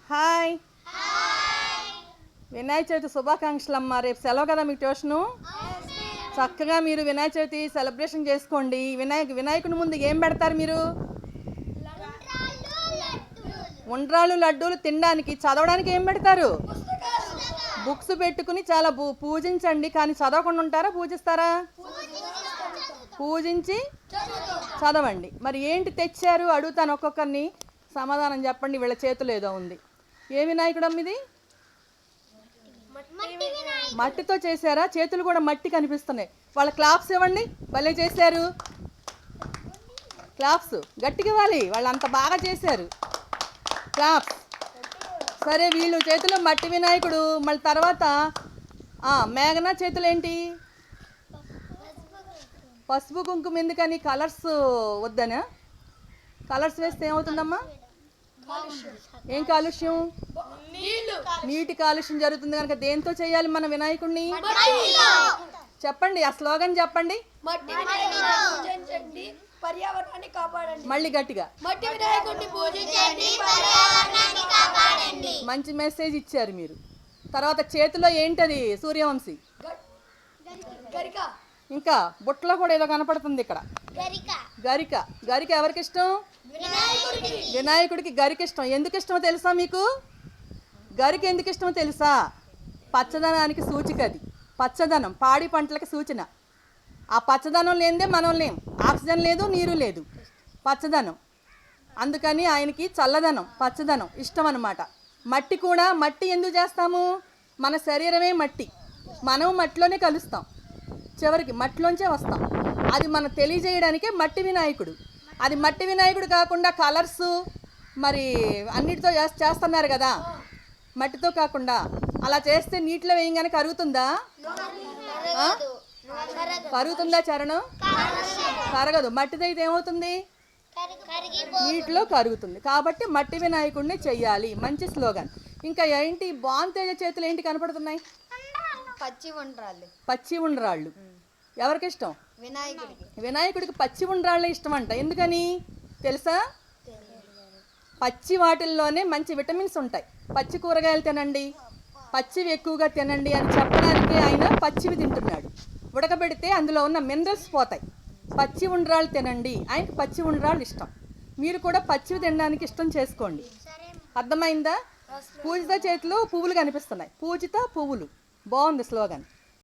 Hi Vinayaka Chavithi శుభాకాంక్షలు అమ్మ. రేపు సెలవు కదా మీకు ట్యూషను. చక్కగా మీరు వినాయక చవితి సెలబ్రేషన్ చేసుకోండి. వినాయకుని ముందు ఏం పెడతారు మీరు? ఉండ్రాళ్ళు లడ్డూలు తినడానికి. చదవడానికి ఏం పెడతారు? బుక్స్ పెట్టుకుని చాలా పూజించండి. కానీ చదవకుండా ఉంటారా, పూజిస్తారా? పూజించి చదవండి. మరి ఏంటి తెచ్చారు అడుగుతాను, ఒక్కొక్కరిని సమాధానం చెప్పండి. వీళ్ళ చేతులు ఏదో ఉంది. ఏ వినాయకుడు అమ్మ ఇది? మట్టితో చేశారా? చేతులు కూడా మట్టి కనిపిస్తున్నాయి. వాళ్ళ క్లాప్స్ ఇవ్వండి. భలే చేశారు. క్లాప్స్ గట్టిగా ఇవ్వాలి, వాళ్ళు అంత బాగా చేశారు. క్లాప్స్. సరే, వీళ్ళు చేతిలో మట్టి వినాయకుడు. మళ్ళీ తర్వాత మేఘన చేతులు ఏంటి? పసుపు కుంకుమ. ఎందుకని? కలర్స్ వద్దనా? కలర్స్ వేస్తే ఏమవుతుందమ్మా? ఏం కాలుష్యం? నీటి కాలుష్యం జరుగుతుంది కనుక దేంతో చేయాలి మన వినాయకుడిని? చెప్పండి, ఆ స్లోగన్ చెప్పండి. పర్యావరణాన్ని కాపాడండి. మళ్ళీ గట్టిగా. మట్టి వినాయకుడిని పూజించండి, పర్యావరణాన్ని కాపాడండి. మంచి మెసేజ్ ఇచ్చారు మీరు. తర్వాత చేతిలో ఏంటది? సూర్యవంశీ. గరిక. ఇంకా బుట్టలో కూడా ఏదో కనపడుతుంది ఇక్కడ. గరిక. గరిక ఎవరికి ఇష్టం? వినాయకుడికి గరిక ఇష్టం. ఎందుకు ఇష్టమో తెలుసా మీకు? గరిక ఎందుకు ఇష్టమో తెలుసా? పచ్చదనానికి సూచిక అది. పచ్చదనం పాడి పంటలకు సూచన. ఆ పచ్చదనం లేనిదే మనం లేం. ఆక్సిజన్ లేదు, నీరు లేదు. పచ్చదనం. అందుకని ఆయనకి చల్లదనం, పచ్చదనం ఇష్టం అన్నమాట. మట్టి కూడా. మట్టి ఎందుకు చేస్తాము? మన శరీరమే మట్టి. మనం మట్టిలోనే కలుస్తాం, చివరికి మట్టిలోంచే వస్తాం. అది మనం తెలియజేయడానికే మట్టి వినాయకుడు. అది మట్టి వినాయకుడు కాకుండా కలర్సు మరి అన్నిటితో చేస్తున్నారు కదా. మట్టితో కాకుండా అలా చేస్తే నీటిలో వేయంగానే కరుగుతుందా? కరుగుతుందా చరణం? కరగదు. మట్టితో అయితే ఏమవుతుంది? నీటిలో కరుగుతుంది. కాబట్టి మట్టి వినాయకుడిని చెయ్యాలి. మంచి స్లోగన్. ఇంకా ఏంటి? బాంతేజ చేతులు ఏంటి కనపడుతున్నాయి? పచ్చి ఉండ్రాళ్ళు. పచ్చి ఉండ్రాళ్ళు ఎవరికి ఇష్టం? వినాయకుడికి పచ్చి ఉండ్రాళ్ళే ఇష్టం అంట. ఎందుకని తెలుసా? పచ్చి వాటిల్లోనే మంచి విటమిన్స్ ఉంటాయి. పచ్చి కూరగాయలు తినండి, పచ్చివి ఎక్కువగా తినండి అని చెప్పడానికి ఆయన పచ్చివి తింటున్నాడు. ఉడకబెడితే అందులో ఉన్న మినరల్స్ పోతాయి. పచ్చి ఉండ్రాళ్ళు తినండి. ఆయనకి పచ్చి ఉండ్రాళ్ళు ఇష్టం. మీరు కూడా పచ్చివి తినడానికి ఇష్టం చేసుకోండి. అర్థమైందా? పూజిత చేతిలో పువ్వులు కనిపిస్తున్నాయి. పూజిత పువ్వులు. బాగుంది స్లోగన్.